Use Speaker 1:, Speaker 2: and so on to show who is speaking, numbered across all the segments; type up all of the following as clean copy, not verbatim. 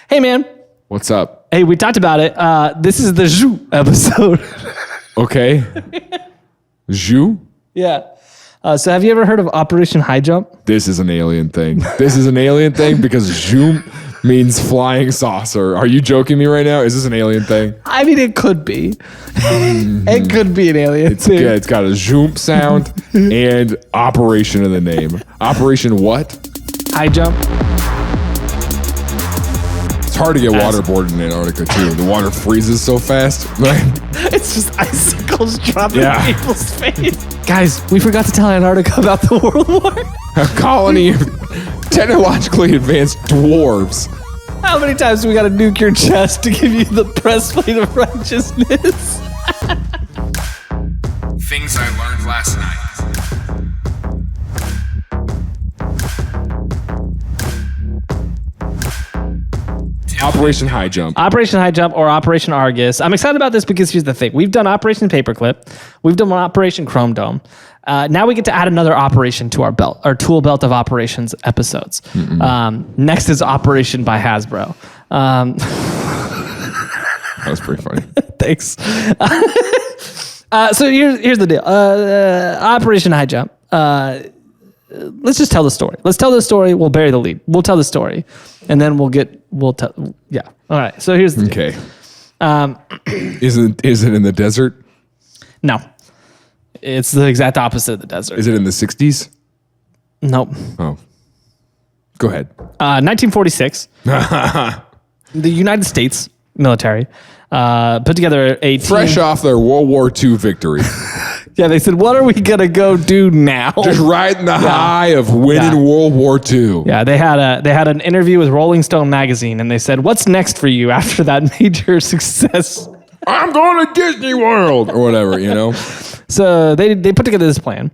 Speaker 1: Hey, man.
Speaker 2: What's up?
Speaker 1: Hey, we talked about it. This is the Zhu episode.
Speaker 2: Okay. Zhu?
Speaker 1: Yeah. So have you ever heard of Operation Highjump?
Speaker 2: This is an alien thing. This is an alien thing because Zhu means flying saucer. Are you joking me right now? Is this an alien thing?
Speaker 1: I mean, it could be. It could be an alien thing.
Speaker 2: Yeah, it's got a zoom sound and operation in the name. Operation what?
Speaker 1: Highjump.
Speaker 2: It's hard to get waterboarded in Antarctica too. The water freezes so fast.
Speaker 1: It's just icicles dropping in people's face.
Speaker 2: Guys,
Speaker 1: We forgot to tell Antarctica about the World War.
Speaker 2: a colony of technologically advanced dwarves.
Speaker 1: How many times do we got to nuke your chest to give you the breastplate of righteousness?
Speaker 2: Things I learned last night. Operation Highjump.
Speaker 1: Operation Highjump or Operation Argus. I'm excited about this because here's the thing. We've done Operation Paperclip. We've done Operation Chrome Dome. Now we get to add another operation to our tool belt of operations episodes. Next is Operation by Hasbro.
Speaker 2: That was pretty funny.
Speaker 1: Thanks. So here's the deal. Operation Highjump. Let's just tell the story. Let's tell the story. We'll bury the lead. We'll tell the story, and then we'll tell. Yeah. All right. So here's the deal.
Speaker 2: Is it in the desert?
Speaker 1: No. It's the exact opposite of the desert.
Speaker 2: Is it in the 60s?
Speaker 1: Nope.
Speaker 2: Oh. Go ahead.
Speaker 1: 1946. The United States military put together a team.
Speaker 2: Fresh off their World War II victory.
Speaker 1: Yeah, they said, what are we going to go do now?
Speaker 2: Just riding the high of winning World War II.
Speaker 1: Yeah, they had an interview with Rolling Stone magazine, and they said, what's next for you after that major success?
Speaker 2: I'm going to Disney World or whatever, you know?
Speaker 1: So they put together this plan.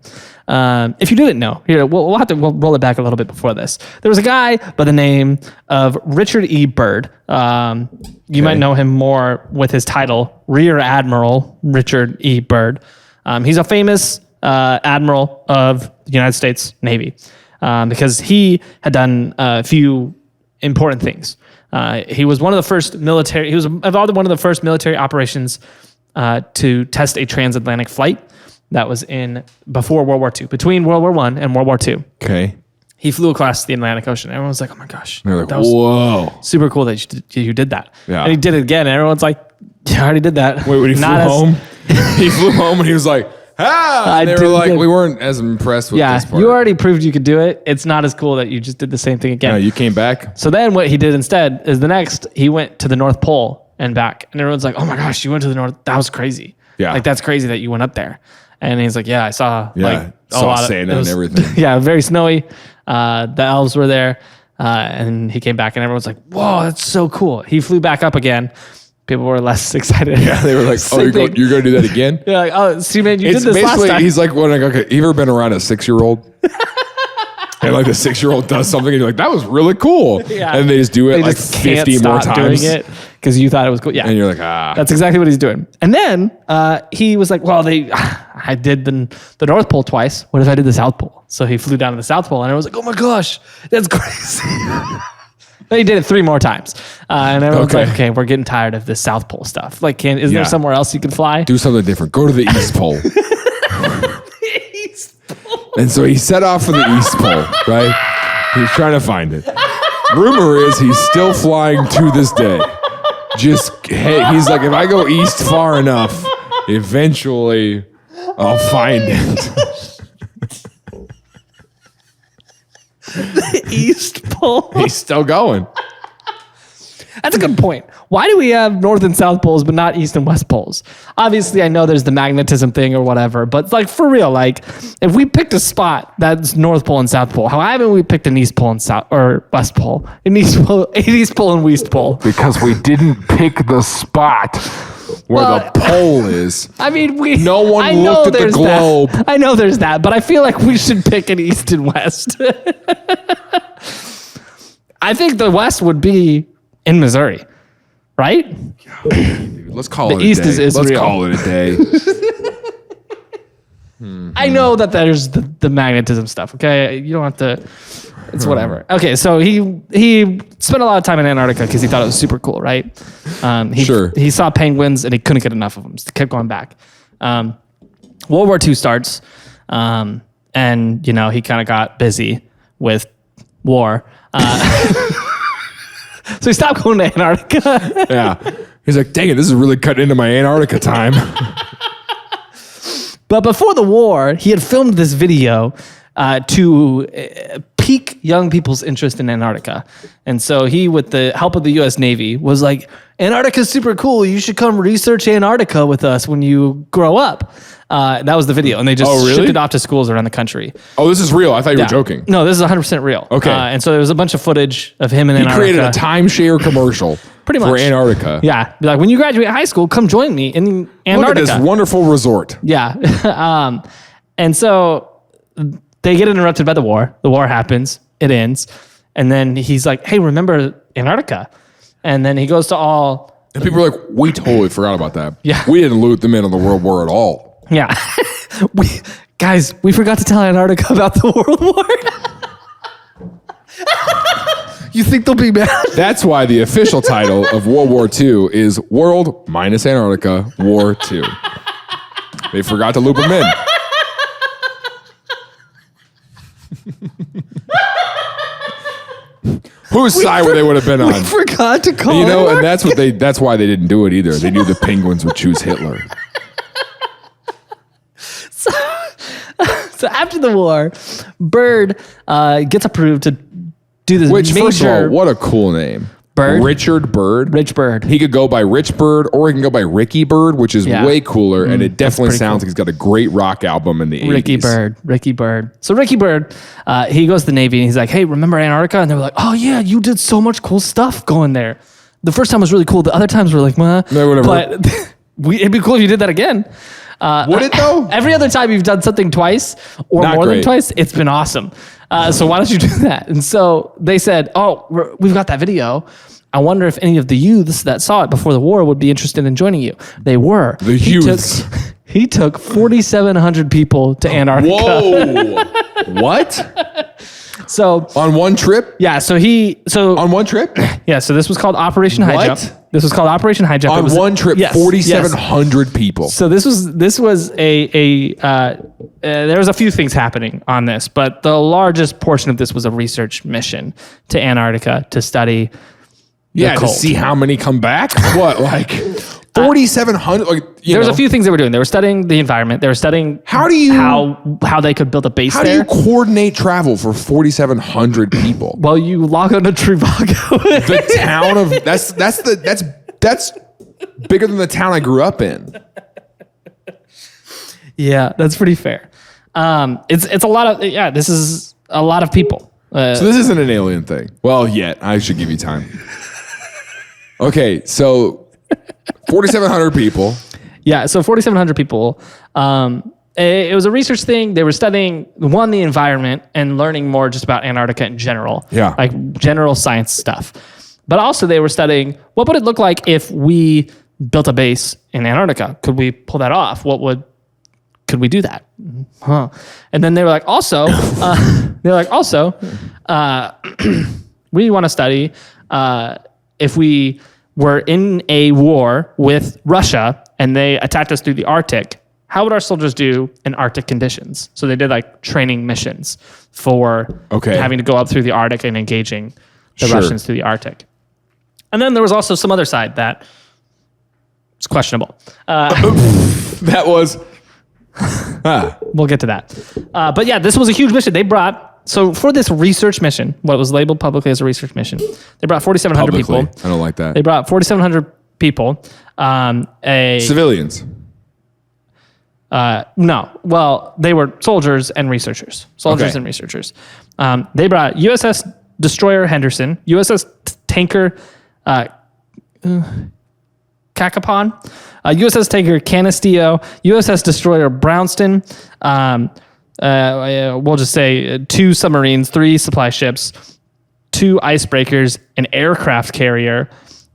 Speaker 1: If you didn't know, here we'll roll it back a little bit before this. There was a guy by the name of Richard E. Byrd. You might know him more with his title, Rear Admiral Richard E. Byrd. He's a famous admiral of the United States Navy because he had done a few important things. He was one of the first military. He was involved in one of the first military operations to test a transatlantic flight that was before World War II, between World War I and World War II.
Speaker 2: Okay.
Speaker 1: He flew across the Atlantic Ocean. Everyone was like, "Oh my gosh,
Speaker 2: they're like,
Speaker 1: that was
Speaker 2: whoa,
Speaker 1: super cool that you did that."
Speaker 2: Yeah.
Speaker 1: And he did it again, and everyone's like, "Yeah, I already did that."
Speaker 2: Wait, when he flew home, he flew home and he was like, and they were like, we weren't as impressed with this part.
Speaker 1: You already proved you could do it. It's not as cool that you just did the same thing again.
Speaker 2: No, you came back.
Speaker 1: So then what he did instead is he went to the North Pole and back. And everyone's like, oh my gosh, you went to the North. That was crazy. Yeah. Like, that's crazy that you went up there. And he's like, yeah, I saw a lot of Santa
Speaker 2: and everything.
Speaker 1: Yeah, very snowy. The elves were there. And he came back and everyone's like, whoa, that's so cool. He flew back up again. People were less excited.
Speaker 2: Yeah, they were like, oh, you're going to do that again?
Speaker 1: Yeah, like, oh, see, man, you did this last time.
Speaker 2: He's like, you ever been around a 6-year-old? And like the 6-year-old does something and you're like, that was really cool. Yeah. And they just do it like 50 more times. Doing it
Speaker 1: because you thought it was cool. Yeah.
Speaker 2: And you're like, That's
Speaker 1: exactly what he's doing. And then he was like, well, I did the North Pole twice. What if I did the South Pole? So he flew down to the South Pole and I was like, oh my gosh, that's crazy. But he did it 3 more times. And everyone's like, okay, we're getting tired of this South Pole stuff. Like, isn't there somewhere else you can fly?
Speaker 2: Do something different. Go to the East Pole.
Speaker 1: East Pole.
Speaker 2: And so he set off for the East Pole, right? He's trying to find it. Rumor is he's still flying to this day. He's like, if I go east far enough, eventually I'll find it.
Speaker 1: The East Pole.
Speaker 2: He's still going.
Speaker 1: That's a good point. Why do we have North and South Poles, but not East and West Poles? Obviously, I know there's the magnetism thing or whatever, but like for real, like if we picked a spot that's North Pole and South Pole, how haven't we picked an East Pole and South or West Pole? An East Pole and West Pole?
Speaker 2: Because we didn't pick the spot where the pole is.
Speaker 1: I mean,
Speaker 2: no one looked at the globe.
Speaker 1: I know there's that, but I feel like we should pick an East and West. I think the West would be in Missouri, right?
Speaker 2: Let's call it a day.
Speaker 1: The East is Israel.
Speaker 2: Let's call it a day.
Speaker 1: I know that there's the magnetism stuff, okay? You don't have to It's whatever. Okay, so he spent a lot of time in Antarctica because he thought it was super cool, right? He saw penguins and he couldn't get enough of them. So he kept going back. World War II starts, and he kind of got busy with war. So he stopped going to Antarctica.
Speaker 2: Yeah. He's like, dang it, this is really cutting into my Antarctica time.
Speaker 1: But before the war, he had filmed this video to pique young people's interest in Antarctica. And so he, with the help of the U.S. Navy, was like, Antarctica's super cool. You should come research Antarctica with us when you grow up. That was the video. And they just shipped it off to schools around the country.
Speaker 2: Oh, this is real. I thought you were joking.
Speaker 1: No, this is 100% real.
Speaker 2: Okay.
Speaker 1: And so there was a bunch of footage of him in Antarctica.
Speaker 2: He created a timeshare commercial
Speaker 1: pretty much
Speaker 2: for Antarctica.
Speaker 1: Yeah. Be like, when you graduate high school, come join me in Antarctica.
Speaker 2: Look at this wonderful resort.
Speaker 1: Yeah. And so they get interrupted by the war. The war happens. It ends. And then he's like, hey, remember Antarctica? And then he goes to all...
Speaker 2: And people are like, we totally forgot about that.
Speaker 1: Yeah.
Speaker 2: We didn't loot them in on the World War at all.
Speaker 1: Yeah. we forgot to tell Antarctica about the World War. You think they'll be mad?
Speaker 2: That's why the official title of World War II is World minus Antarctica War II. They forgot to loop them in. Whose side would they would have been on?
Speaker 1: We forgot to call
Speaker 2: and that's why they didn't do it either. They knew the Penguins would choose Hitler.
Speaker 1: So after the war, Byrd gets approved to do this
Speaker 2: Which, first of all, what a cool name.
Speaker 1: Byrd?
Speaker 2: Richard Byrd.
Speaker 1: Rich Byrd.
Speaker 2: He could go by Rich Byrd or he can go by Ricky Byrd, which is way cooler. And it definitely sounds like he's got a great rock album in the 80s.
Speaker 1: Ricky Byrd. So Ricky Byrd, he goes to the Navy and he's like, hey, remember Antarctica? And they were like, oh yeah, you did so much cool stuff going there. The first time was really cool. The other times were like, meh.
Speaker 2: No, whatever.
Speaker 1: But it'd be cool if you did that again.
Speaker 2: Would it though?
Speaker 1: Every other time you've done something twice or
Speaker 2: Not
Speaker 1: more
Speaker 2: great.
Speaker 1: than twice, it's been awesome. So why don't you do that? And so they said, oh, we've got that video. I wonder if any of the youths that saw it before the war would be interested in joining you. They were.
Speaker 2: The youths.
Speaker 1: He took 4,700 people to Antarctica.
Speaker 2: Whoa. What?
Speaker 1: So
Speaker 2: on one trip?
Speaker 1: Yeah. So
Speaker 2: on one trip?
Speaker 1: Yeah. So this was called Operation Highjump. This was called Operation Highjump.
Speaker 2: On one trip, 4,700 people.
Speaker 1: So this was there was a few things happening on this, but the largest portion of this was a research mission to Antarctica to study.
Speaker 2: Yeah, to see how many come back. What, like 4,700?
Speaker 1: There's a few things they were doing. They were studying the environment. They were studying how they could build a base there.
Speaker 2: How do you coordinate travel for 4,700 people?
Speaker 1: Well, you log on to Trivago.
Speaker 2: The town of that's bigger than the town I grew up in.
Speaker 1: Yeah, that's pretty fair. It's a lot of this is a lot of people.
Speaker 2: So this isn't an alien thing. Well, yet I should give you time. Okay, so 4,700 people.
Speaker 1: Yeah, so 4,700 people. It was a research thing. They were studying, the environment and learning more just about Antarctica in general.
Speaker 2: Yeah.
Speaker 1: Like general science stuff. But also they were studying, what would it look like if we built a base in Antarctica? Could we pull that off? Could we do that? Huh. And then they were like, also, we want to study if we were in a war with Russia and they attacked us through the Arctic, how would our soldiers do in Arctic conditions? So they did like training missions for having to go up through the Arctic and engaging the Russians through the Arctic. And then there was also some other side that was questionable.
Speaker 2: That was...
Speaker 1: We'll get to that. But yeah, this was a huge mission. So for this research mission, what was labeled publicly as a research mission, they brought 4,700 people.
Speaker 2: I don't like that.
Speaker 1: They brought 4,700 people.
Speaker 2: Civilians.
Speaker 1: No. Well, they were soldiers and researchers. And researchers. They brought USS Destroyer Henderson, USS Tanker Cacapon, USS Tanker Canisteo, USS Destroyer Brownston, we'll just say 2 submarines, 3 supply ships, 2 icebreakers, an aircraft carrier,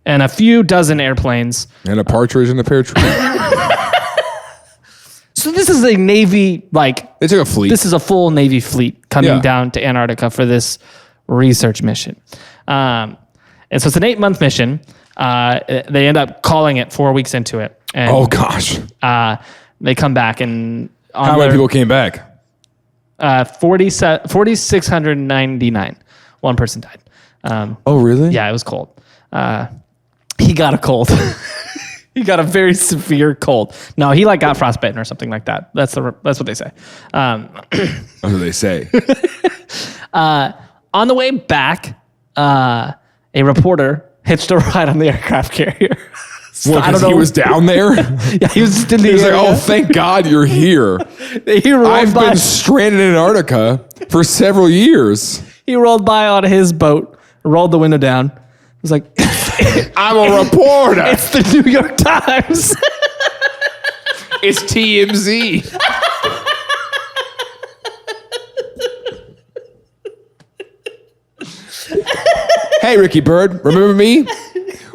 Speaker 1: and a few dozen airplanes.
Speaker 2: And a partridge in a pear tree.
Speaker 1: So this is a Navy,
Speaker 2: they took a fleet.
Speaker 1: This is a full Navy fleet coming down to Antarctica for this research mission. And so it's an 8-month mission. They end up calling it 4 weeks into it. And,
Speaker 2: oh gosh.
Speaker 1: They come back and
Speaker 2: how many people came back?
Speaker 1: 4,699. One person died.
Speaker 2: Oh really?
Speaker 1: Yeah, it was cold. He got a cold. He got a very severe cold. No, he got frostbitten or something like that. That's what they say.
Speaker 2: That's what they say.
Speaker 1: On the way back, a reporter hitched a ride on the aircraft carrier.
Speaker 2: Well, because he was down there?
Speaker 1: Yeah, he was just in the
Speaker 2: He's
Speaker 1: area.
Speaker 2: like, oh, thank God you're here. I've been stranded in Antarctica for several years.
Speaker 1: He rolled by on his boat, rolled the window down. He was like,
Speaker 2: I'm a reporter.
Speaker 1: It's the New York Times.
Speaker 2: It's TMZ. Hey, Ricky Byrd, remember me?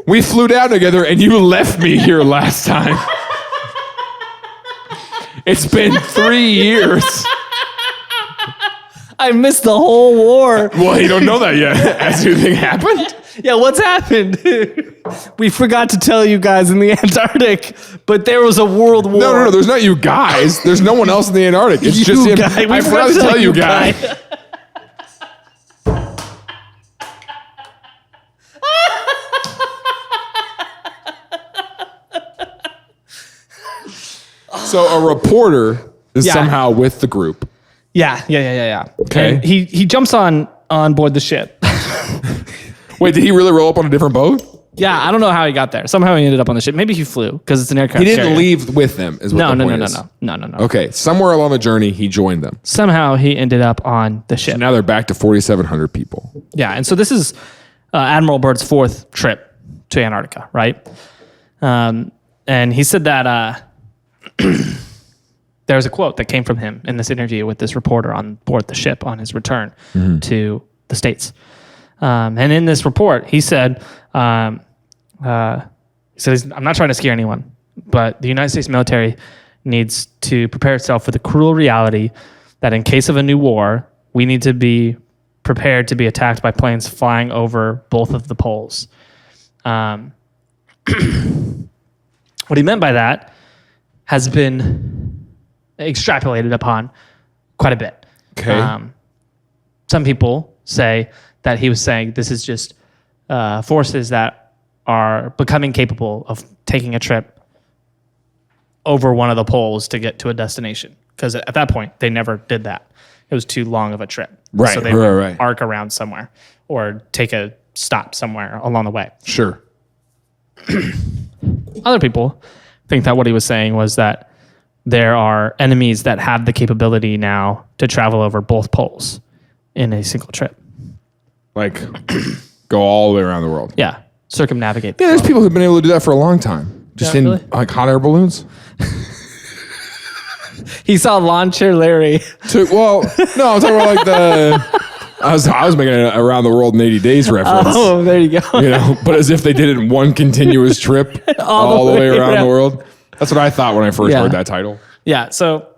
Speaker 2: We flew down together and you left me here last time. It's been 3 years.
Speaker 1: I missed the whole war.
Speaker 2: Well, you don't know that yet. Has anything happened?
Speaker 1: Yeah, what's happened? We forgot to tell you guys in the Antarctic, but there was a world war.
Speaker 2: No. There's not you guys. There's no one else in the Antarctic. It's just him.
Speaker 1: Guy.
Speaker 2: I forgot to tell you, guy. So a reporter is somehow with the group.
Speaker 1: Yeah.
Speaker 2: Okay.
Speaker 1: And he jumps on board the ship.
Speaker 2: Wait, did he really roll up on a different boat?
Speaker 1: Yeah, I don't know how he got there. Somehow he ended up on the ship. Maybe he flew because it's an aircraft
Speaker 2: He didn't
Speaker 1: carrier.
Speaker 2: leave with them, is what the point is.
Speaker 1: No.
Speaker 2: Okay, somewhere along the journey, he joined them.
Speaker 1: Somehow he ended up on the ship.
Speaker 2: And now they're back to 4,700 people.
Speaker 1: Yeah, and so this is Admiral Byrd's 4th trip to Antarctica, right? And he said that there was a quote that came from him in this interview with this reporter on board the ship on his return to the States. And in this report, he said, I'm not trying to scare anyone, but the United States military needs to prepare itself for the cruel reality that in case of a new war, we need to be prepared to be attacked by planes flying over both of the poles. What he meant by that has been extrapolated upon quite a bit.
Speaker 2: Okay.
Speaker 1: Some people say that he was saying this is just forces that are becoming capable of taking a trip over one of the poles to get to a destination. Because at that point, they never did that. It was too long of a trip.
Speaker 2: Right,
Speaker 1: so they would arc around somewhere or take a stop somewhere along the way.
Speaker 2: Sure.
Speaker 1: Other people think that what he was saying was that there are enemies that have the capability now to travel over both poles in a single trip.
Speaker 2: Like, go all the way around the world.
Speaker 1: Yeah, circumnavigate.
Speaker 2: Yeah, there's people who've been able to do that for a long time. Just in
Speaker 1: really?
Speaker 2: like hot air balloons.
Speaker 1: He saw Lawn Chair Larry.
Speaker 2: No, I'm talking about like I was making an around the world in 80 days reference.
Speaker 1: Oh, there you go.
Speaker 2: You know, but as if they did it in one continuous trip all the way around the world. That's what I thought when I first heard that title.
Speaker 1: Yeah. So,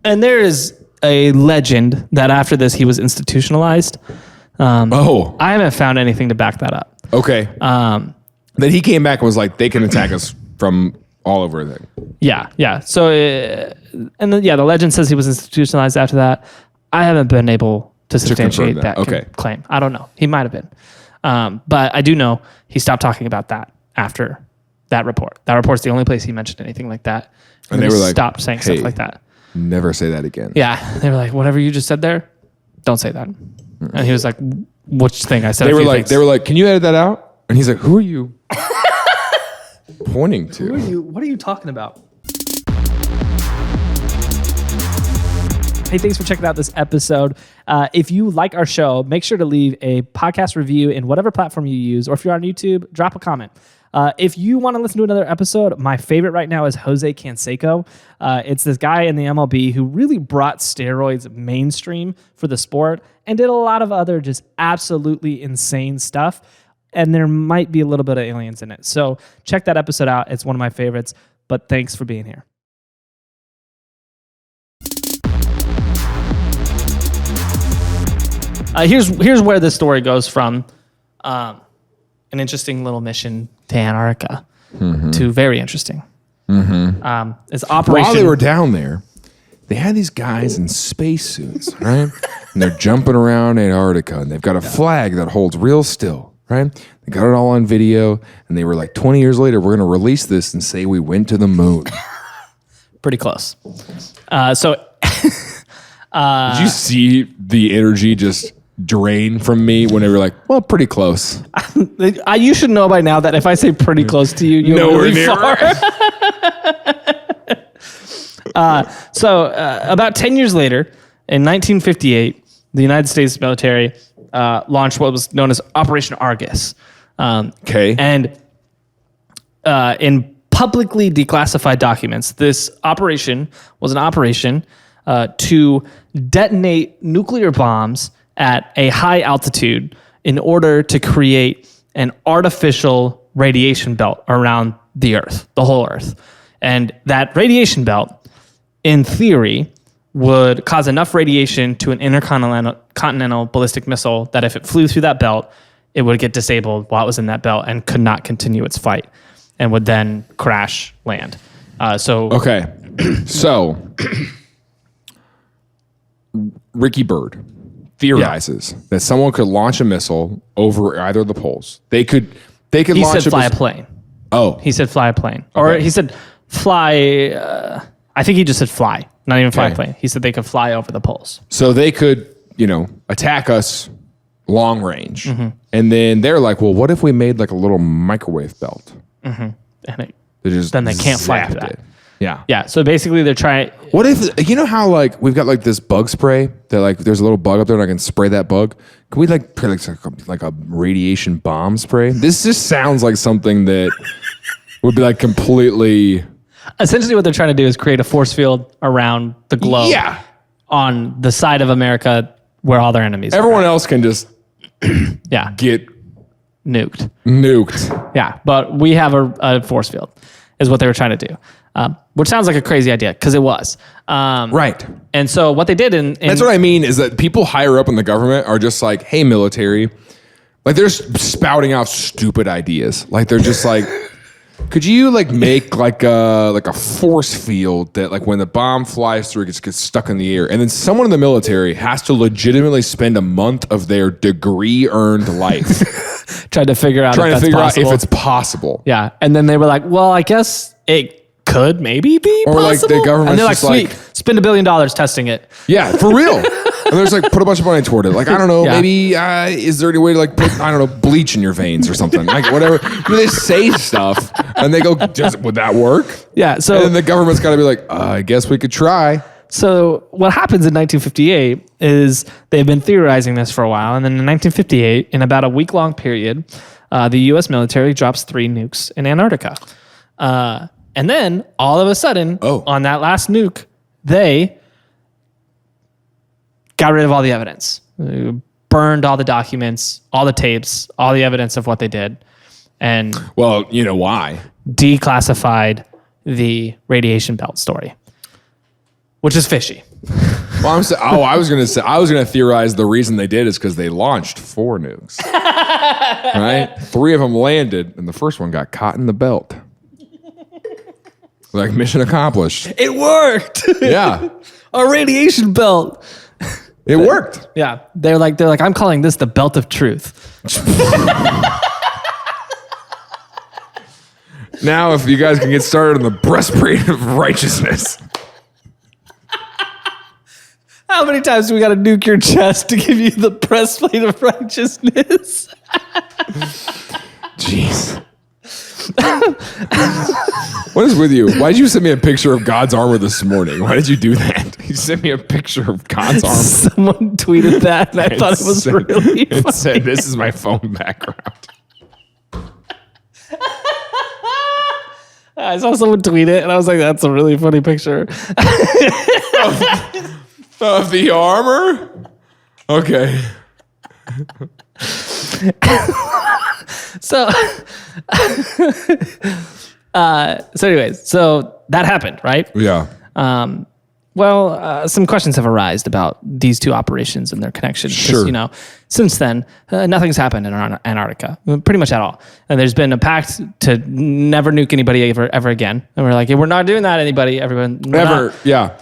Speaker 1: and there is a legend that after this he was institutionalized. I haven't found anything to back that up.
Speaker 2: Okay. Then he came back and was like, they can attack us from all over there.
Speaker 1: Yeah. So, and then, the legend says he was institutionalized after that. I haven't been able to substantiate that claim. I don't know. He might have been. But I do know he stopped talking about that after that report. That report's the only place he mentioned anything like that.
Speaker 2: And they were like,
Speaker 1: stopped saying stuff like that.
Speaker 2: Never say that again.
Speaker 1: Yeah. They were like, whatever you just said there, don't say that. And he was like, which thing? I said
Speaker 2: they were like, can you edit that out? And he's like, who are you pointing to?
Speaker 1: What are you talking about? Hey, thanks for checking out this episode. If you like our show, make sure to leave a podcast review in whatever platform you use, or if you're on YouTube, drop a comment. If you want to listen to another episode, my favorite right now is Jose Canseco. It's this guy in the MLB who really brought steroids mainstream for the sport and did a lot of other just absolutely insane stuff. And there might be a little bit of aliens in it. So check that episode out. It's one of my favorites. But thanks for being here. Here's where this story goes from an interesting little mission to Antarctica to very interesting. It's Operation.
Speaker 2: While they were down there, they had these guys in spacesuits, right? And they're jumping around Antarctica, and they've got a flag that holds real still, right? They got it all on video, and they were like, 20 years later, we're going to release this and say we went to the moon.
Speaker 1: Pretty close.
Speaker 2: Did you see the energy just drain from me when they were like, well, pretty close?
Speaker 1: You should know by now that if I say pretty close to you, you're
Speaker 2: Nowhere
Speaker 1: really
Speaker 2: near.
Speaker 1: far. About 10 years later, in 1958, the United States military launched what was known as Operation Argus.
Speaker 2: Okay.
Speaker 1: And in publicly declassified documents, this operation was an operation to detonate nuclear bombs at a high altitude in order to create an artificial radiation belt around the Earth, the whole Earth. And that radiation belt, in theory, would cause enough radiation to an intercontinental ballistic missile that if it flew through that belt, it would get disabled while it was in that belt and could not continue its flight and would then crash land.
Speaker 2: Okay. So, Ricky Byrd theorizes that someone could launch a missile over either of the poles. They could
Speaker 1: He
Speaker 2: launch
Speaker 1: said fly a plane.
Speaker 2: Oh.
Speaker 1: He said fly a plane. Or he said fly, I think he just said fly, not even fly a plane. He said they could fly over the poles.
Speaker 2: So they could, attack us long range. And then they're like, well, what if we made like a little microwave belt?
Speaker 1: And
Speaker 2: Then
Speaker 1: they can't fly through that.
Speaker 2: Yeah.
Speaker 1: Yeah, so basically they're trying...
Speaker 2: What if, how like we've got like this bug spray that like there's a little bug up there and I can spray that bug? Can we like put like a radiation bomb spray? This just sounds like something that would be like completely...
Speaker 1: Essentially what they're trying to do is create a force field around the globe on the side of America where all their enemies
Speaker 2: Everyone else can just get
Speaker 1: nuked. Yeah, but we have a force field is what they were trying to do. Which sounds like a crazy idea because it was.
Speaker 2: Right.
Speaker 1: And so what they did in
Speaker 2: That's what I mean is that people higher up in the government are just like, hey, military. Like they're spouting out stupid ideas. Like they're just like, could you like make like a force field that like when the bomb flies through, it gets stuck in the air. And then someone in the military has to legitimately spend a month of their degree earned life
Speaker 1: trying to figure out
Speaker 2: if it's possible.
Speaker 1: Yeah. And then they were like, well, I guess it could maybe be
Speaker 2: or
Speaker 1: possible.
Speaker 2: Like the government's
Speaker 1: and they're like,
Speaker 2: just
Speaker 1: sweet, spend $1 billion testing it.
Speaker 2: Yeah, for real. And there's like, put a bunch of money toward it. Like, I don't know, maybe, is there any way to like put, I don't know, bleach in your veins or something? Like whatever. They say stuff and they go, would that work?
Speaker 1: Yeah. So
Speaker 2: and then the government's got to be like, I guess we could try.
Speaker 1: So what happens in 1958 is they've been theorizing this for a while. And then in 1958, in about a week-long period, the U.S. military drops 3 nukes in Antarctica. And then all of a sudden, on that last nuke, they got rid of all the evidence, burned all the documents, all the tapes, all the evidence of what they did. And
Speaker 2: well, you know why?
Speaker 1: Declassified the radiation belt story, which is fishy.
Speaker 2: Well, I was going to theorize the reason they did is because they launched 4 nukes. Right? 3 of them landed, and the first one got caught in the belt. Like mission accomplished.
Speaker 1: It worked.
Speaker 2: Yeah.
Speaker 1: A radiation belt.
Speaker 2: It worked.
Speaker 1: Yeah. They're like, I'm calling this the belt of truth.
Speaker 2: Now, if you guys can get started on the breastplate of righteousness.
Speaker 1: How many times do we got to nuke your chest to give you the breastplate of righteousness?
Speaker 2: Jeez. What is with you? Why did you send me a picture of God's armor this morning? Why did you do that? You sent me a picture of God's armor.
Speaker 1: Someone tweeted that, and I thought it was really funny.
Speaker 2: It said, "This is my phone background."
Speaker 1: I saw someone tweet it, and I was like, "That's a really funny picture."
Speaker 2: Of the armor? Okay.
Speaker 1: So anyways, so that happened, right?
Speaker 2: Yeah.
Speaker 1: Well, some questions have arisen about these two operations and their connection. 'Cause,
Speaker 2: Sure.
Speaker 1: Since then, nothing's happened in Antarctica, pretty much at all. And there's been a pact to never nuke anybody ever again. And we're like, we're not doing that, anybody. Everyone,
Speaker 2: Ever, yeah.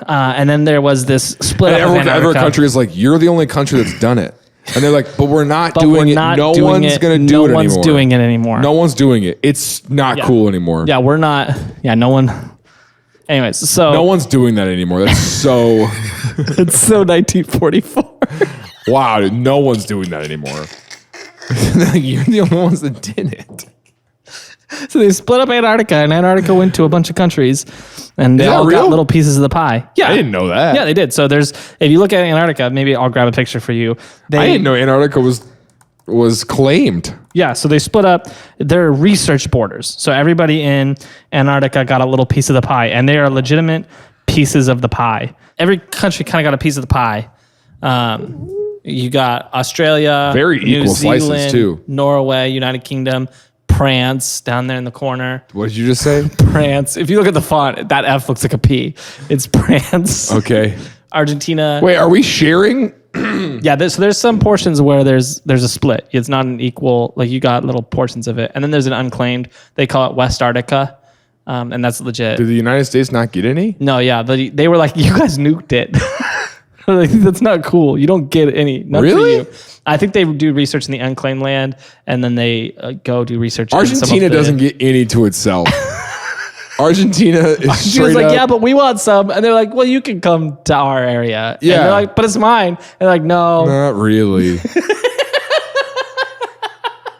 Speaker 1: And then there was this split
Speaker 2: And
Speaker 1: up of
Speaker 2: every
Speaker 1: Antarctica.
Speaker 2: country is like, you're the only country that's done it. And they're like, but we're not doing it. No one's going to do it anymore.
Speaker 1: No one's doing it anymore.
Speaker 2: No one's doing it. It's not cool anymore.
Speaker 1: Yeah, we're not. Yeah, no one. Anyways, so.
Speaker 2: No one's doing that anymore. That's so.
Speaker 1: It's so 1944.
Speaker 2: Wow, dude, no one's doing that anymore. You're the only ones that did it.
Speaker 1: So they split up Antarctica, and Antarctica went to a bunch of countries, and they all got little pieces of the pie. Yeah,
Speaker 2: I didn't know that.
Speaker 1: Yeah, they did. So if you look at Antarctica, maybe I'll grab a picture for you.
Speaker 2: I didn't know Antarctica was claimed.
Speaker 1: Yeah, so they split up their research borders. So everybody in Antarctica got a little piece of the pie, and they are legitimate pieces of the pie. Every country kind of got a piece of the pie. You got Australia,
Speaker 2: Very
Speaker 1: New
Speaker 2: equal
Speaker 1: Zealand,
Speaker 2: slices, too.
Speaker 1: Norway, United Kingdom, France down there in the corner.
Speaker 2: What did you just say?
Speaker 1: France. If you look at the font, that F looks like a P. It's France.
Speaker 2: Okay.
Speaker 1: Argentina.
Speaker 2: Wait, are we sharing?
Speaker 1: Yeah, there's some portions where there's a split. It's not an equal, like you got little portions of it. And then there's an unclaimed. They call it West Antarctica. And that's legit.
Speaker 2: Did the United States not get any?
Speaker 1: No, yeah. They were like, you guys nuked it. Like, that's not cool. You don't get any. None
Speaker 2: Really?
Speaker 1: For you. I think they do research in the unclaimed land, and then they go do research.
Speaker 2: Argentina doesn't get any to itself. Argentina is
Speaker 1: She was
Speaker 2: straight
Speaker 1: like,
Speaker 2: up.
Speaker 1: yeah, but we want some. And they're like, well, you can come to our area.
Speaker 2: Yeah.
Speaker 1: And they're like, but it's mine. And they're like, no.
Speaker 2: Not really.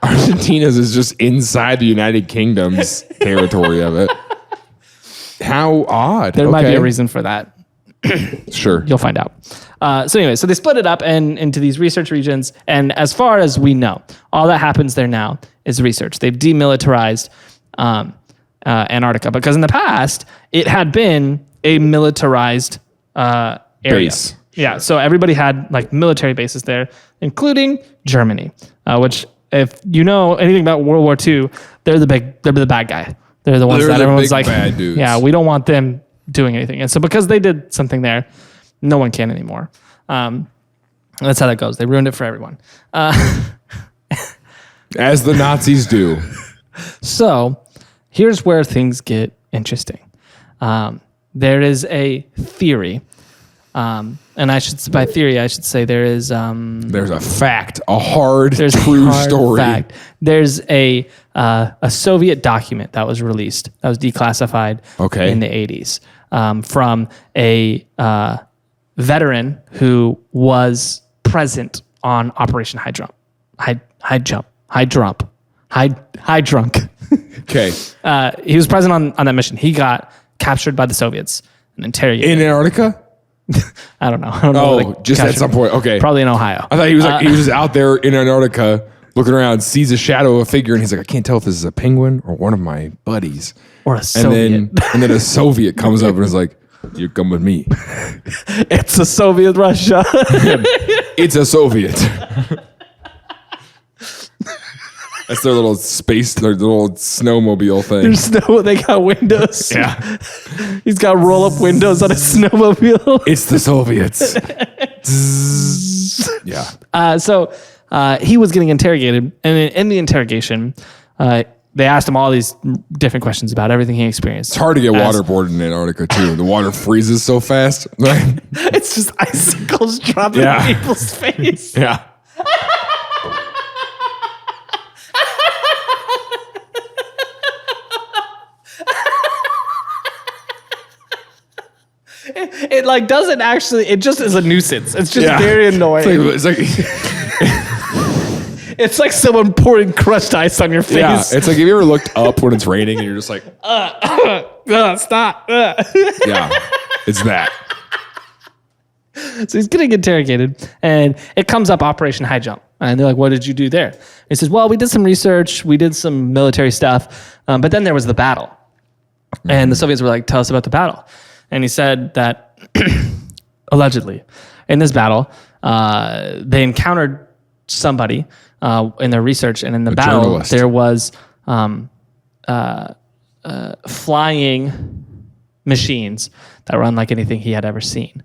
Speaker 2: Argentina's is just inside the United Kingdom's territory of it. How odd.
Speaker 1: There might be a reason for that.
Speaker 2: Sure.
Speaker 1: You'll find out. So anyway, so they split it up into these research regions. And as far as we know, all that happens there now is research. They've demilitarized Antarctica because in the past, it had been a militarized area.
Speaker 2: Base.
Speaker 1: Yeah, so everybody had like military bases there, including Germany, which if you know anything about World War II, they're the bad guy. They're the ones
Speaker 2: They're
Speaker 1: that
Speaker 2: the
Speaker 1: everyone's
Speaker 2: big
Speaker 1: like,
Speaker 2: bad dudes.
Speaker 1: yeah, we don't want them doing anything. And so because they did something there, no one can anymore. That's how that goes. They ruined it for everyone.
Speaker 2: As the Nazis do.
Speaker 1: So here's where things get interesting. There is a theory, and by theory, I should say there is...
Speaker 2: There's a fact, a hard,
Speaker 1: There's
Speaker 2: true
Speaker 1: a hard
Speaker 2: story.
Speaker 1: fact. There's a Soviet document that was released, that was declassified in the 80s from a veteran who was present on Operation Highjump. Highjump.
Speaker 2: Okay.
Speaker 1: He was present on that mission. He got captured by the Soviets and interrogated.
Speaker 2: In Antarctica?
Speaker 1: I don't know. I don't know.
Speaker 2: Oh, just at some point. Okay.
Speaker 1: Probably in Ohio.
Speaker 2: I thought he was he was just out there in Antarctica looking around, sees a shadow of a figure, and he's like, I can't tell if this is a penguin or one of my buddies.
Speaker 1: Or a Soviet.
Speaker 2: And then a Soviet comes up and is like, you come with me.
Speaker 1: It's a Soviet Russia.
Speaker 2: It's a Soviet. That's their little their little snowmobile thing.
Speaker 1: There's they got windows.
Speaker 2: Yeah.
Speaker 1: He's got roll-up windows on a snowmobile.
Speaker 2: It's the Soviets. Yeah.
Speaker 1: So he was getting interrogated, and in the interrogation, they asked him all these different questions about everything he experienced.
Speaker 2: It's hard to get waterboarded in Antarctica, too. The water freezes so fast.
Speaker 1: It's just icicles dropping in people's face.
Speaker 2: Yeah.
Speaker 1: It like doesn't actually. It just is a nuisance. It's just very annoying.
Speaker 2: It's like
Speaker 1: It's like someone pouring crushed ice on your face.
Speaker 2: yeah. It's like, have you ever looked up when it's raining and you're just like,
Speaker 1: stop.
Speaker 2: yeah, it's that.
Speaker 1: So he's getting interrogated, and it comes up Operation Highjump. And they're like, what did you do there? He says, well, we did some research. We did some military stuff. But then there was the battle. And the Soviets were like, tell us about the battle. And he said that, allegedly, in this battle, they encountered somebody in their research. And in the battle,
Speaker 2: journalist.
Speaker 1: there was flying machines that were unlike anything he had ever seen.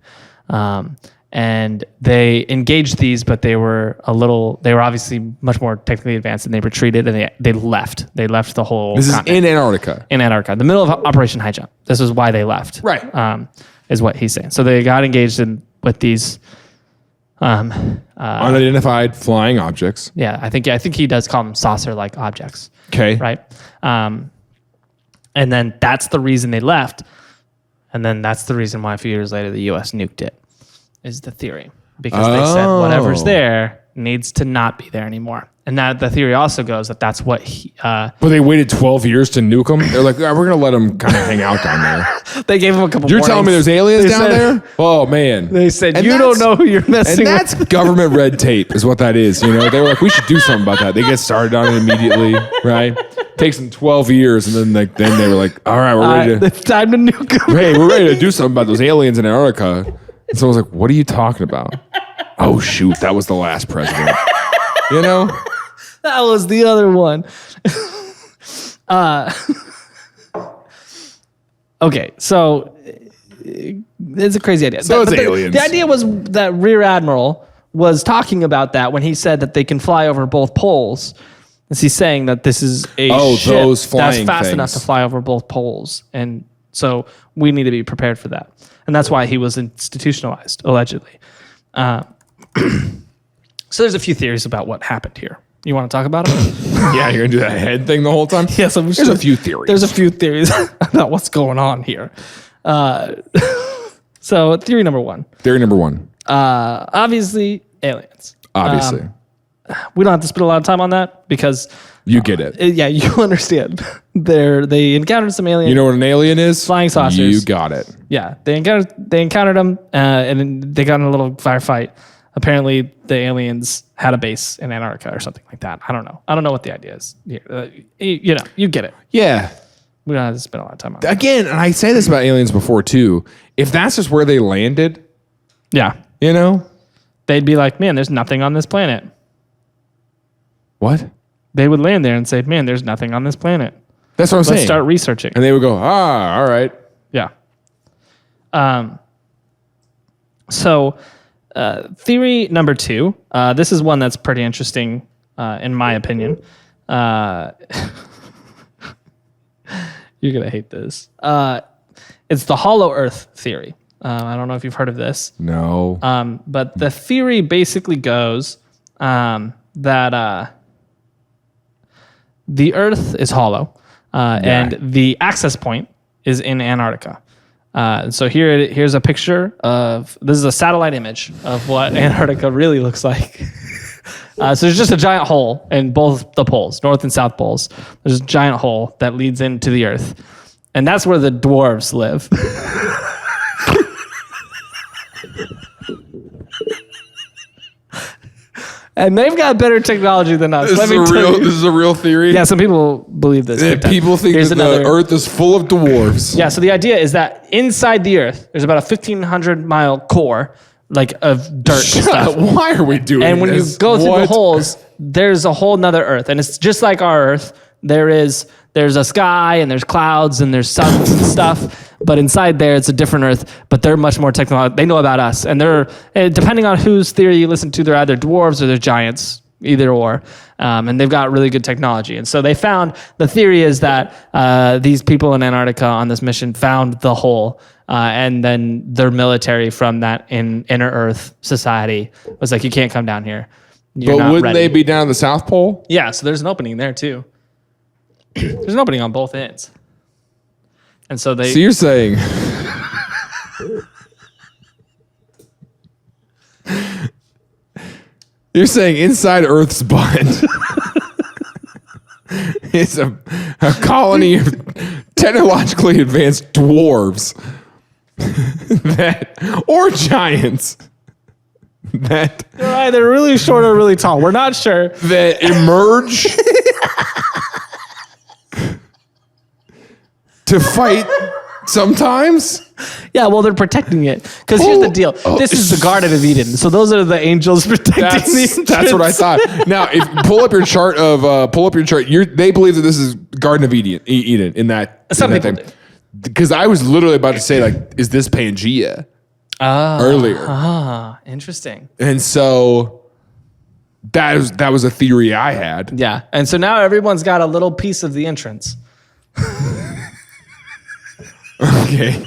Speaker 1: And they engaged these, but they were obviously much more technically advanced, and they retreated and they left. They left the whole
Speaker 2: This is
Speaker 1: continent.
Speaker 2: in Antarctica.
Speaker 1: In Antarctica, in the middle of Operation Highjump. This is why they left.
Speaker 2: Right.
Speaker 1: Is what he's saying. So they got engaged with these
Speaker 2: Unidentified flying objects.
Speaker 1: yeah, I think he does call them saucer-like objects.
Speaker 2: Okay.
Speaker 1: Right? And then that's the reason they left. And then that's the reason why a few years later the U.S. nuked it, is the theory. Because they said whatever's there needs to not be there anymore. And that the theory also goes that that's what
Speaker 2: But they waited 12 years to nuke them? They're like, we're going to let them kind of hang out down there.
Speaker 1: they gave him a couple
Speaker 2: You're telling me there's aliens
Speaker 1: They
Speaker 2: down
Speaker 1: said-
Speaker 2: there? Oh, man.
Speaker 1: They said,
Speaker 2: And
Speaker 1: you don't
Speaker 2: that's-
Speaker 1: know who you're messing
Speaker 2: And
Speaker 1: with.
Speaker 2: that's government red tape is what that is. You know, they were like, we should do something about that. They get started on it immediately, right? Takes them 12 years. And then they were like, all right, we're ready to...
Speaker 1: It's time to nuke him.
Speaker 2: Hey, we're ready to do something about those aliens in Antarctica. And so I was like, what are you talking about? Oh, shoot, that was the last president. You know?
Speaker 1: That was the other one. Okay, so it's a crazy idea.
Speaker 2: So it's aliens.
Speaker 1: The idea was that Rear Admiral was talking about that when he said that they can fly over both poles. Is he saying that this is a ship
Speaker 2: those
Speaker 1: that's
Speaker 2: flying
Speaker 1: fast enough to
Speaker 2: things.
Speaker 1: fly over both poles? And so we need to be prepared for that. And that's why he was institutionalized, allegedly. So there's a few theories about what happened here. You want to talk about them?
Speaker 2: Yeah, you're going to do that head thing the whole time?
Speaker 1: Yeah, so
Speaker 2: There's a few theories.
Speaker 1: There's a few theories about what's going on here. So theory number one.
Speaker 2: Theory number one.
Speaker 1: Obviously, aliens.
Speaker 2: Obviously.
Speaker 1: We don't have to spend a lot of time on that because
Speaker 2: You get it.
Speaker 1: yeah, you understand. They encountered some aliens.
Speaker 2: You know what an alien is?
Speaker 1: Flying saucers.
Speaker 2: You got it.
Speaker 1: Yeah, they encountered them, and then they got in a little firefight. Apparently, the aliens had a base in Antarctica or something like that. I don't know. I don't know what the idea is. Here. You get it.
Speaker 2: Yeah.
Speaker 1: We don't have to spend a lot of time on it.
Speaker 2: Again, and I say this about aliens before too. If that's just where they landed,
Speaker 1: Yeah,
Speaker 2: you know?
Speaker 1: they'd be like, man, there's nothing on this planet.
Speaker 2: What?
Speaker 1: They would land there and say, man, there's nothing on this planet.
Speaker 2: That's what I'm
Speaker 1: Let's
Speaker 2: saying.
Speaker 1: start researching.
Speaker 2: And they would go, all right.
Speaker 1: Yeah. So theory number two, this is one that's pretty interesting in my opinion. You're going to hate this. It's the hollow earth theory. I don't know if you've heard of this.
Speaker 2: No.
Speaker 1: But the theory basically goes that the earth is hollow and the access point is in Antarctica. So here's a picture of, this is a satellite image of what Antarctica really looks like. So there's just a giant hole in both the poles, north and south poles. There's a giant hole that leads into the earth. And that's where the dwarves live. And they've got better technology than us.
Speaker 2: This is a real theory?
Speaker 1: Yeah, some people believe this. big time.
Speaker 2: People think
Speaker 1: Here's
Speaker 2: that the earth is full of dwarves.
Speaker 1: Yeah, so the idea is that inside the earth, there's about a 1,500-mile core, like of dirt and stuff.
Speaker 2: Why are we doing this?
Speaker 1: And when you go through the holes, there's a whole nother earth. And it's just like our earth. There's a sky and there's clouds and there's suns and stuff. But inside there, it's a different earth. But they're much more technological. They know about us. And they're, depending on whose theory you listen to, they're either dwarves or they're giants, either or. And they've got really good technology. And so they found, the theory is that these people in Antarctica on this mission found the hole. And then their military from that inner earth society was like, you can't come down here. You're
Speaker 2: But
Speaker 1: not
Speaker 2: wouldn't
Speaker 1: ready.
Speaker 2: they be down at the South Pole?
Speaker 1: Yeah, so there's an opening there too. There's an opening on both ends. And so they...
Speaker 2: So you're saying... You're saying inside Earth's butt is a colony of technologically advanced dwarves or giants that
Speaker 1: They're either really short or really tall. We're not sure.
Speaker 2: that emerge to fight sometimes.
Speaker 1: Yeah, well, they're protecting it. Because here's the deal. This is the Garden of Eden. So those are the angels protecting the entrance.
Speaker 2: That's what I thought. Now, if pull up your chart. They believe that this is Garden of Eden in that.
Speaker 1: Some
Speaker 2: in that
Speaker 1: people
Speaker 2: thing. because I was literally about to say, like, is this Pangea? Earlier.
Speaker 1: Interesting.
Speaker 2: And so that was a theory I had.
Speaker 1: Yeah. And so now everyone's got a little piece of the entrance.
Speaker 2: Okay.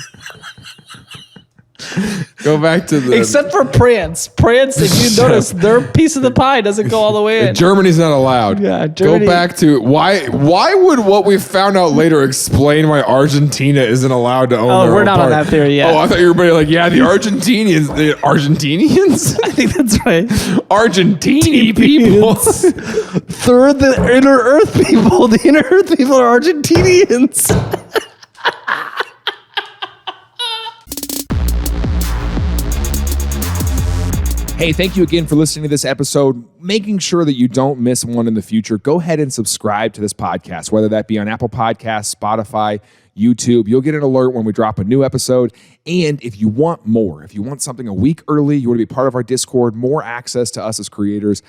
Speaker 2: Go back to the...
Speaker 1: Except for Prance. Prance, if you notice, their piece of the pie doesn't go all the way in.
Speaker 2: Germany's not allowed.
Speaker 1: Yeah, Germany.
Speaker 2: Go back to... Why would what we found out later explain why Argentina isn't allowed to own their
Speaker 1: we're
Speaker 2: own
Speaker 1: not
Speaker 2: part?
Speaker 1: on that theory yet.
Speaker 2: Oh, I thought everybody like, yeah, the Argentinians. The Argentinians?
Speaker 1: I think that's right.
Speaker 2: Argentini people.
Speaker 1: They're the inner Earth people. The inner Earth people are Argentinians.
Speaker 2: Hey, thank you again for listening to this episode. Making sure that you don't miss one in the future, go ahead and subscribe to this podcast, whether that be on Apple Podcasts, Spotify, YouTube. You'll get an alert when we drop a new episode. And if you want more, if you want something a week early, you want to be part of our Discord, more access to us as creators,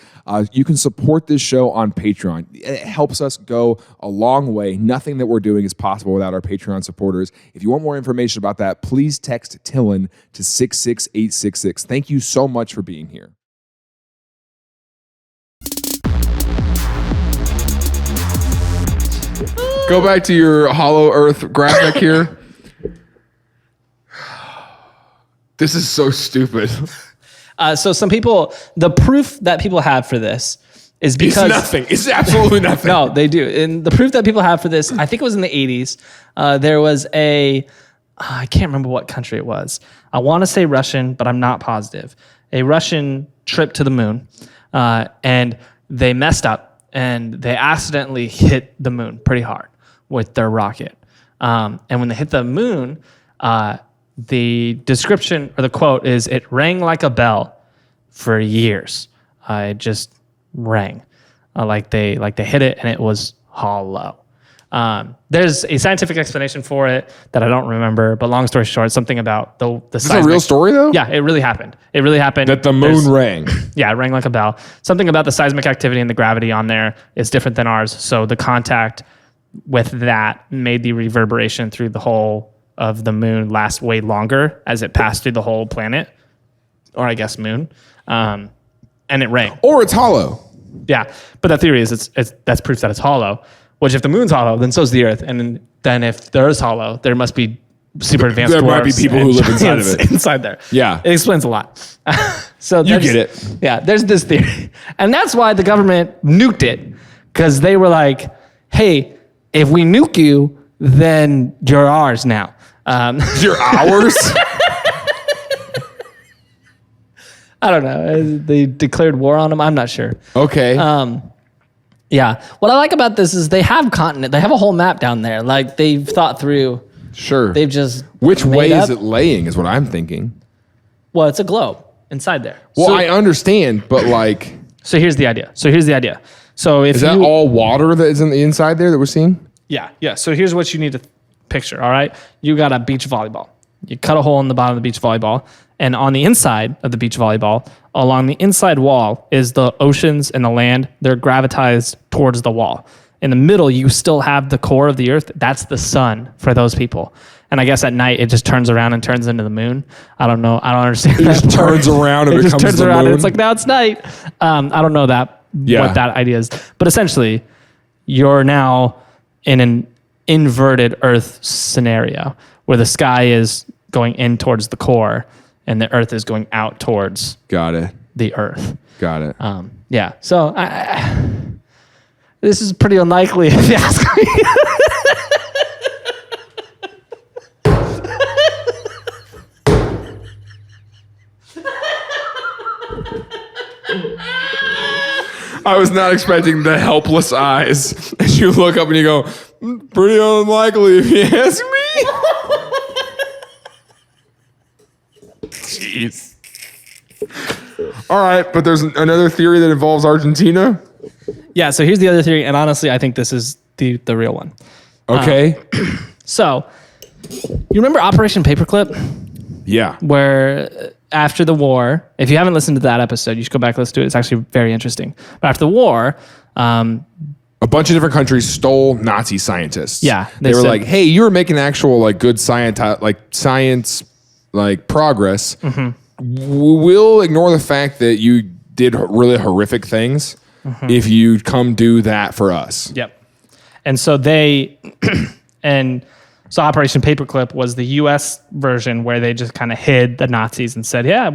Speaker 2: you can support this show on Patreon. It helps us go a long way. Nothing that we're doing is possible without our Patreon supporters. If you want more information about that, please text TILLN to 66866. Thank you so much for being here. Go back to your Hollow Earth graphic here. This is so stupid.
Speaker 1: So some people, the proof that people have for this is because...
Speaker 2: It's nothing. It's absolutely nothing.
Speaker 1: No, they do. And the proof that people have for this, I think it was in the 80s. There was I can't remember what country it was. I want to say Russian, but I'm not positive. A Russian trip to the moon. And they messed up and they accidentally hit the moon pretty hard with their rocket. And when they hit the moon, the description or the quote is, "It rang like a bell for years." It just rang like they hit it and it was hollow. There's a scientific explanation for it that I don't remember, but long story short, something about the
Speaker 2: Is this a real story though?
Speaker 1: Yeah, it really happened. It really happened.
Speaker 2: That the moon rang.
Speaker 1: Yeah, it rang like a bell. Something about the seismic activity and the gravity on there is different than ours. So the contact with that made the reverberation through the whole of the moon last way longer as it passed through the whole planet, or I guess moon, and it rang.
Speaker 2: Or it's hollow.
Speaker 1: Yeah, but the theory is that's proof that it's hollow. Which if the moon's hollow, then so's the Earth, and then if the Earth's hollow, there must be super advanced.
Speaker 2: There might be people who live inside of it.
Speaker 1: Inside there.
Speaker 2: Yeah,
Speaker 1: it explains a lot. So
Speaker 2: you get it.
Speaker 1: Yeah, there's this theory, and that's why the government nuked it, because they were like, "Hey, if we nuke you, then you're ours now."
Speaker 2: You're ours?
Speaker 1: I don't know. They declared war on them. I'm not sure.
Speaker 2: Okay.
Speaker 1: Yeah. What I like about this is they have continent. They have a whole map down there. Like they've thought through.
Speaker 2: Sure.
Speaker 1: They've just
Speaker 2: Which way
Speaker 1: up.
Speaker 2: is it laying is what I'm thinking.
Speaker 1: Well, it's a globe inside there.
Speaker 2: Well,
Speaker 1: so,
Speaker 2: I understand, but like...
Speaker 1: So here's the idea. So if
Speaker 2: is that all water that is in the inside there that we're seeing?
Speaker 1: Yeah. So here's what you need to picture, all right? You got a beach volleyball. You cut a hole in the bottom of the beach volleyball, and on the inside of the beach volleyball, along the inside wall is the oceans and the land. They're gravitized towards the wall. In the middle, you still have the core of the Earth. That's the sun for those people. And I guess at night, it just turns around and turns into the moon. I don't know. I don't understand.
Speaker 2: It just turns around and becomes the moon. It just turns around and
Speaker 1: it's like, now it's night. I don't know what that idea is. But essentially, you're now in an inverted Earth scenario where the sky is going in towards the core and the Earth is going out towards the Earth.
Speaker 2: Got it.
Speaker 1: Yeah. So this is pretty unlikely if you ask me.
Speaker 2: I was not expecting the helpless eyes as you look up and you go, pretty unlikely if you ask me. Jeez. All right, but there's another theory that involves Argentina.
Speaker 1: Yeah, so here's the other theory, and honestly, I think this is the real one.
Speaker 2: Okay.
Speaker 1: So, you remember Operation Paperclip?
Speaker 2: Yeah.
Speaker 1: Where after the war, if you haven't listened to that episode, you should go back and listen to it. It's actually very interesting. But after the war,
Speaker 2: a bunch of different countries stole Nazi scientists.
Speaker 1: Yeah,
Speaker 2: they were
Speaker 1: said,
Speaker 2: like, "Hey, you were making actual like good science progress. We'll ignore the fact that you did really horrific things if you come do that for us."
Speaker 1: Yep. And so so Operation Paperclip was the U.S. version where they just kind of hid the Nazis and said, "Yeah,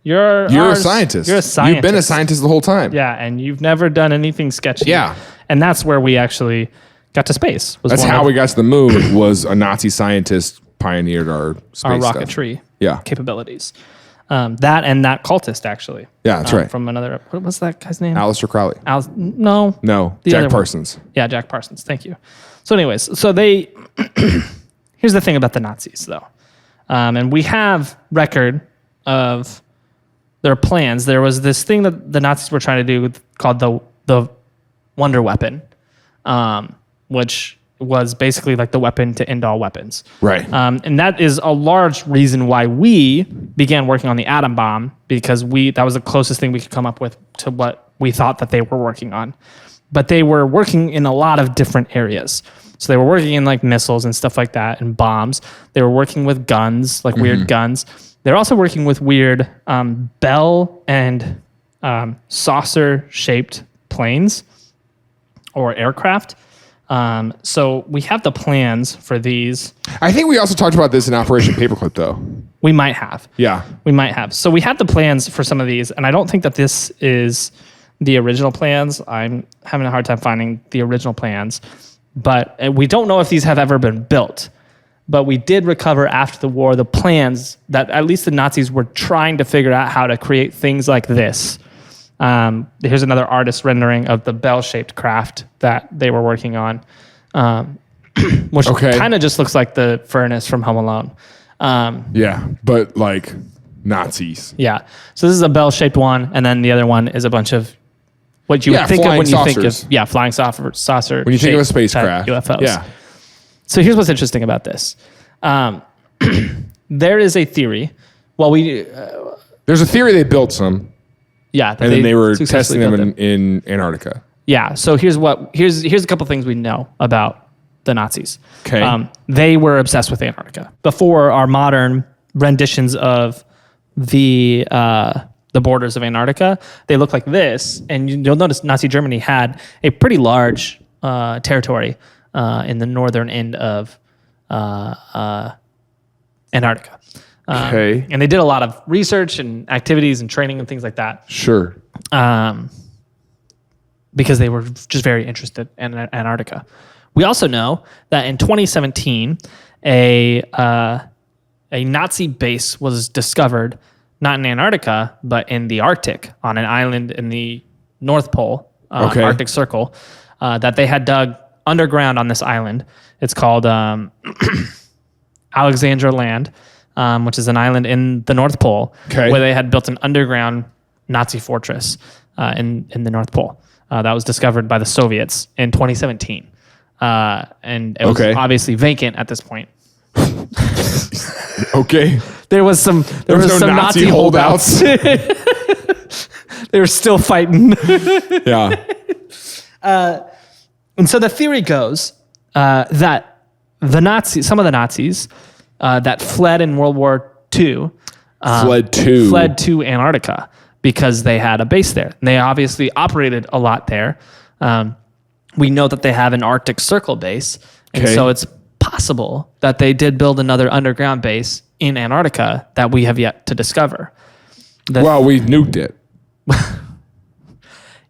Speaker 1: you're
Speaker 2: a scientist.
Speaker 1: You're a scientist.
Speaker 2: You've been a scientist the whole time.
Speaker 1: Yeah, and you've never done anything sketchy."
Speaker 2: Yeah.
Speaker 1: And that's where we actually got to space.
Speaker 2: That's how we got to the moon. Was a Nazi scientist pioneered our space
Speaker 1: our
Speaker 2: stuff.
Speaker 1: rocketry
Speaker 2: Yeah.
Speaker 1: capabilities. That and that cultist actually.
Speaker 2: Yeah, that's right.
Speaker 1: From another. What was that guy's name?
Speaker 2: Aleister Crowley.
Speaker 1: No.
Speaker 2: No,
Speaker 1: The other
Speaker 2: Jack
Speaker 1: one.
Speaker 2: Parsons.
Speaker 1: Yeah, Jack Parsons. Thank you. So, anyways, here's the thing about the Nazis, though, and we have record of their plans. There was this thing that the Nazis were trying to do called the Wonder Weapon, which was basically like the weapon to end all weapons.
Speaker 2: Right.
Speaker 1: And that is a large reason why we began working on the atom bomb, because that was the closest thing we could come up with to what we thought that they were working on. But they were working in a lot of different areas. So they were working in like missiles and stuff like that and bombs. They were working with guns, like weird guns. They're also working with weird bell and saucer-shaped planes or aircraft. So we have the plans for these.
Speaker 2: I think we also talked about this in Operation Paperclip, though.
Speaker 1: We might have.
Speaker 2: Yeah.
Speaker 1: We might have. So we have the plans for some of these, and I don't think that this is the original plans. I'm having a hard time finding the original plans, but we don't know if these have ever been built. But we did recover after the war the plans that at least the Nazis were trying to figure out how to create things like this. Here's another artist rendering of the bell-shaped craft that they were working on, which kind of just looks like the furnace from Home Alone.
Speaker 2: Yeah, but like Nazis.
Speaker 1: Yeah. So this is a bell-shaped one, and then the other one is a bunch of what you would think of when you think of flying saucer.
Speaker 2: When you think of a spacecraft,
Speaker 1: UFOs.
Speaker 2: Yeah.
Speaker 1: So here's what's interesting about this. There is a theory. Well,
Speaker 2: there's a theory they built some.
Speaker 1: Yeah,
Speaker 2: and then they were testing them in Antarctica.
Speaker 1: Yeah. So here's a couple things we know about the Nazis.
Speaker 2: Okay.
Speaker 1: They were obsessed with Antarctica before our modern renditions of the borders of Antarctica. They look like this, and you'll notice Nazi Germany had a pretty large territory in the northern end of Antarctica. And they did a lot of research and activities and training and things like that.
Speaker 2: Sure.
Speaker 1: Because they were just very interested in Antarctica. We also know that in 2017, a Nazi base was discovered, not in Antarctica, but in the Arctic, on an island in the North Pole, Arctic Circle, that they had dug underground on this island. It's called Alexandra Land, which is an island in the North Pole, where they had built an underground Nazi fortress in the North Pole. That was discovered by the Soviets in 2017. And it was obviously vacant at this point.
Speaker 2: Okay.
Speaker 1: There was some Nazi holdouts. They were still fighting.
Speaker 2: Yeah.
Speaker 1: And so the theory goes that some of the Nazis that fled in World War II fled to Antarctica because they had a base there. And they obviously operated a lot there. We know that they have an Arctic Circle base, and so it's possible that they did build another underground base in Antarctica that we have yet to discover.
Speaker 2: Well, we nuked it.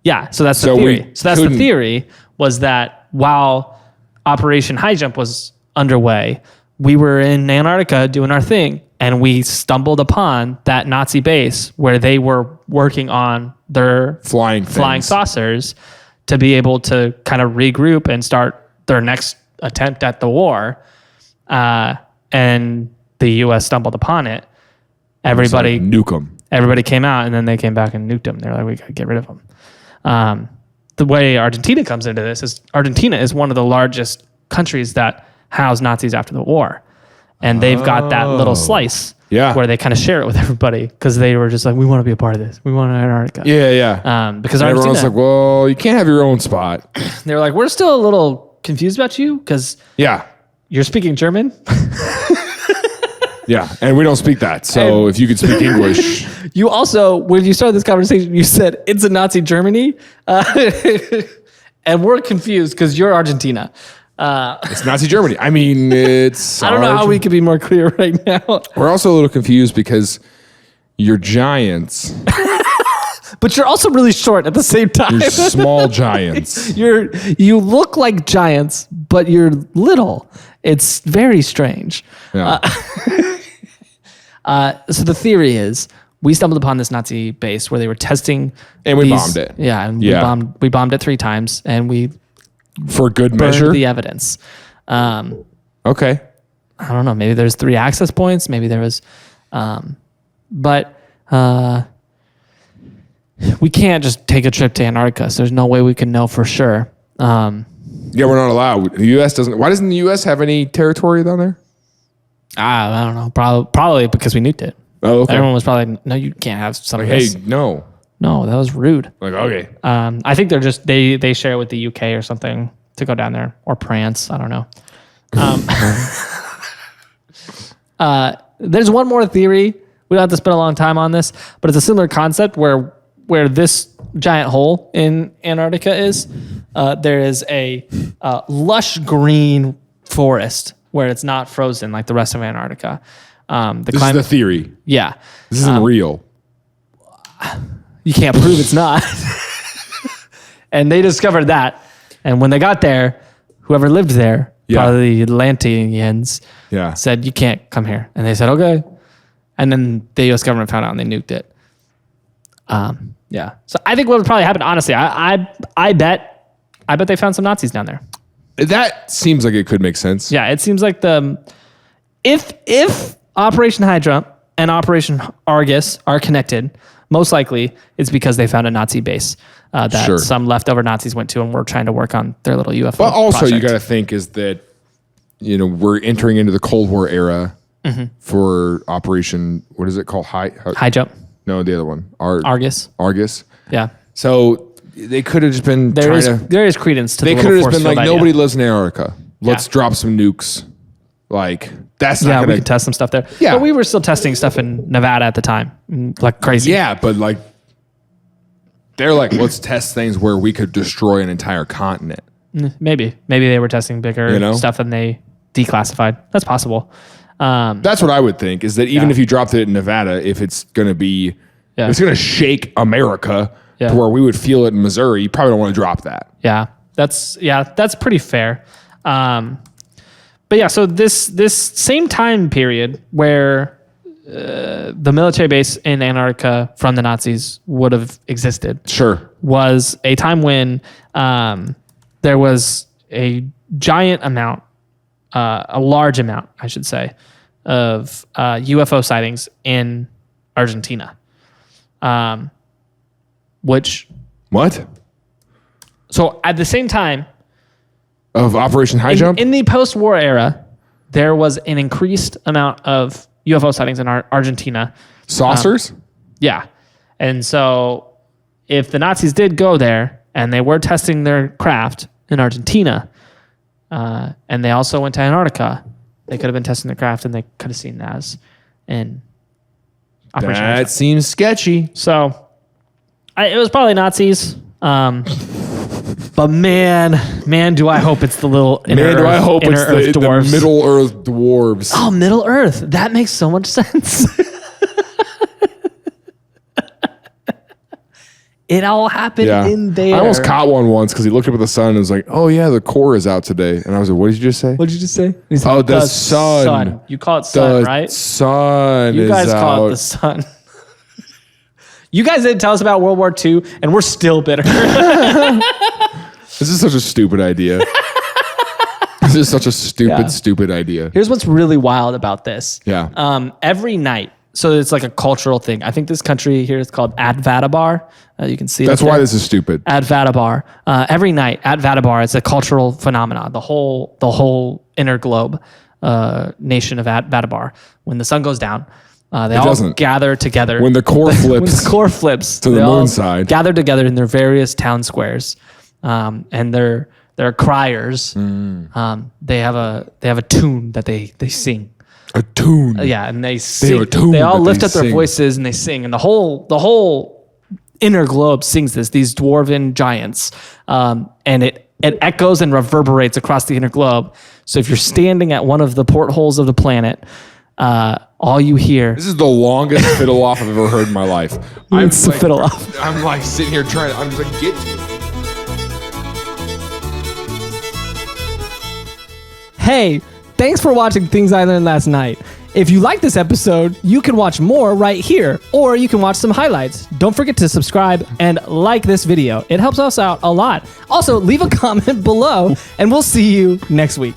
Speaker 1: Yeah, so that's the theory. So that's the theory, was that while Operation Highjump was underway, we were in Antarctica doing our thing, and we stumbled upon that Nazi base where they were working on their flying saucers to be able to kind of regroup and start their next attempt at the war. And the U.S. stumbled upon it. Everybody
Speaker 2: nuke them.
Speaker 1: Everybody came out, and then they came back and nuked them. They're like, we got to get rid of them. The way Argentina comes into this is Argentina is one of the largest countries that housed Nazis after the war. And they've got that little slice.
Speaker 2: Yeah.
Speaker 1: where they kind of share it with everybody because they were just like, we want to be a part of this. We want Antarctica.
Speaker 2: Yeah.
Speaker 1: Because
Speaker 2: And everyone's
Speaker 1: Argentina,
Speaker 2: like, well, you can't have your own spot.
Speaker 1: they were like, we're still a little confused about you because
Speaker 2: Yeah.
Speaker 1: you're speaking German.
Speaker 2: Yeah. And we don't speak that. So if you could speak English.
Speaker 1: You also, when you started this conversation, you said it's a Nazi Germany. And we're confused because you're Argentina.
Speaker 2: It's Nazi Germany. I mean, it's.
Speaker 1: I don't know how we could be more clear right now.
Speaker 2: We're also a little confused because you're giants.
Speaker 1: But you're also really short at the same time.
Speaker 2: You're small giants.
Speaker 1: You look like giants, but you're little. It's very strange.
Speaker 2: Yeah.
Speaker 1: So the theory is we stumbled upon this Nazi base where they were testing,
Speaker 2: and we bombed it.
Speaker 1: Yeah, and
Speaker 2: Yeah.
Speaker 1: we bombed it 3 times, and we
Speaker 2: For good
Speaker 1: burned
Speaker 2: measure.
Speaker 1: the evidence.
Speaker 2: Okay.
Speaker 1: I don't know. Maybe there's 3 access points. Maybe there was, but we can't just take a trip to Antarctica. So there's no way we can know for sure.
Speaker 2: Yeah, we're not allowed. The U.S. doesn't. Why doesn't the U.S. have any territory down there?
Speaker 1: I don't know. Probably because we nuked it.
Speaker 2: Oh, okay.
Speaker 1: Everyone was probably no. You can't have something.
Speaker 2: Hey,
Speaker 1: This.
Speaker 2: no.
Speaker 1: No, that was rude.
Speaker 2: Like, okay.
Speaker 1: I think they're just they share it with the UK or something to go down there or France. I don't know. There's one more theory. We don't have to spend a long time on this, but it's a similar concept where this giant hole in Antarctica is. There is a lush green forest where it's not frozen like the rest of Antarctica.
Speaker 2: This is the theory.
Speaker 1: Yeah.
Speaker 2: This isn't real.
Speaker 1: You can't prove it's not. And they discovered that. And when they got there, whoever lived there, probably the Atlanteans, said, you can't come here. And they said, okay. And then the U.S. government found out and they nuked it. Yeah. So I think what would probably happen, honestly, I bet they found some Nazis down there.
Speaker 2: That seems like it could make sense.
Speaker 1: Yeah, it seems like if Operation Highjump and Operation Argus are connected, most likely it's because they found a Nazi base that some leftover Nazis went to and were trying to work on their little UFO
Speaker 2: But also
Speaker 1: project.
Speaker 2: you got to think is that, we're entering into the Cold War era for Operation, what is it called?
Speaker 1: Highjump.
Speaker 2: No, the other one.
Speaker 1: Argus.
Speaker 2: Argus.
Speaker 1: Yeah.
Speaker 2: So they could have just been
Speaker 1: There is credence to
Speaker 2: They
Speaker 1: the
Speaker 2: could
Speaker 1: little
Speaker 2: have just been
Speaker 1: force
Speaker 2: like,
Speaker 1: field
Speaker 2: nobody
Speaker 1: idea.
Speaker 2: lives in Antarctica. Let's drop some nukes. Like, that's not
Speaker 1: Yeah,
Speaker 2: going
Speaker 1: we
Speaker 2: to...
Speaker 1: could test some stuff there.
Speaker 2: Yeah.
Speaker 1: But we were still testing stuff in Nevada at the time. Like crazy.
Speaker 2: Yeah, but like, they're like, let's test things where we could destroy an entire continent.
Speaker 1: Maybe they were testing bigger stuff than they declassified. That's possible.
Speaker 2: That's what I would think, is that even if you dropped it in Nevada, if it's going to be... It's going to shake America to where we would feel it in Missouri. You probably don't want to drop that.
Speaker 1: Yeah, that's pretty fair. But yeah, so this same time period where the military base in Antarctica from the Nazis would have existed, was a time when there was a giant amount, a large amount, I should say, of UFO sightings in Argentina. Which
Speaker 2: what?
Speaker 1: So at the same time
Speaker 2: of Operation Highjump,
Speaker 1: in the post-war era, there was an increased amount of UFO sightings in Argentina.
Speaker 2: Saucers?
Speaker 1: Yeah, and so if the Nazis did go there and they were testing their craft in Argentina, and they also went to Antarctica, they could have been testing their craft and they could have seen that in Operation Highjump.
Speaker 2: That seems sketchy.
Speaker 1: So it was probably Nazis. But man, do I hope it's the little inner
Speaker 2: do I hope it's
Speaker 1: Earth
Speaker 2: the
Speaker 1: dwarves.
Speaker 2: Middle Earth dwarves.
Speaker 1: Oh, Middle Earth. That makes so much sense. It all happened in there.
Speaker 2: I almost caught one once because he looked up at the sun and was like, "Oh yeah, the core is out today." And I was like, "What did you just say?"
Speaker 1: What did you just say?
Speaker 2: Oh, the sun.
Speaker 1: You call it sun, right?
Speaker 2: Sun.
Speaker 1: You guys
Speaker 2: is
Speaker 1: call
Speaker 2: out.
Speaker 1: it the sun. You guys didn't tell us about World War II, and we're still bitter.
Speaker 2: This is such a stupid idea. This is such a stupid idea.
Speaker 1: Here's what's really wild about this.
Speaker 2: Yeah.
Speaker 1: Every night, so it's like a cultural thing. I think this country here is called Advadabar. You can see
Speaker 2: that's why this is stupid.
Speaker 1: Advadabar. Every night at Vadabar, it's a cultural phenomenon. The whole inner globe nation of Vadabar. When the sun goes down, They all
Speaker 2: doesn't.
Speaker 1: gather together.
Speaker 2: When the core flips.
Speaker 1: When the core flips.
Speaker 2: To the
Speaker 1: they all
Speaker 2: moon side.
Speaker 1: Gather together in their various town squares. And they're criers. They have a tune that they sing.
Speaker 2: A tune.
Speaker 1: Yeah, and they sing.
Speaker 2: have a tune
Speaker 1: They all
Speaker 2: that
Speaker 1: lift
Speaker 2: they
Speaker 1: up their
Speaker 2: sing.
Speaker 1: voices and they sing. And the whole inner globe sings this, these dwarven giants. And it echoes and reverberates across the inner globe. So if you're standing at one of the portholes of the planet, all you hear...
Speaker 2: This is the longest fiddle off I've ever heard in my life.
Speaker 1: It's the Fiddle Off.
Speaker 2: I'm like sitting here trying, I'm just like, get to it.
Speaker 1: Hey, thanks for watching Things I Learned Last Night. If you like this episode, you can watch more right here, or you can watch some highlights. Don't forget to subscribe and like this video. It helps us out a lot. Also, leave a comment below, and we'll see you next week.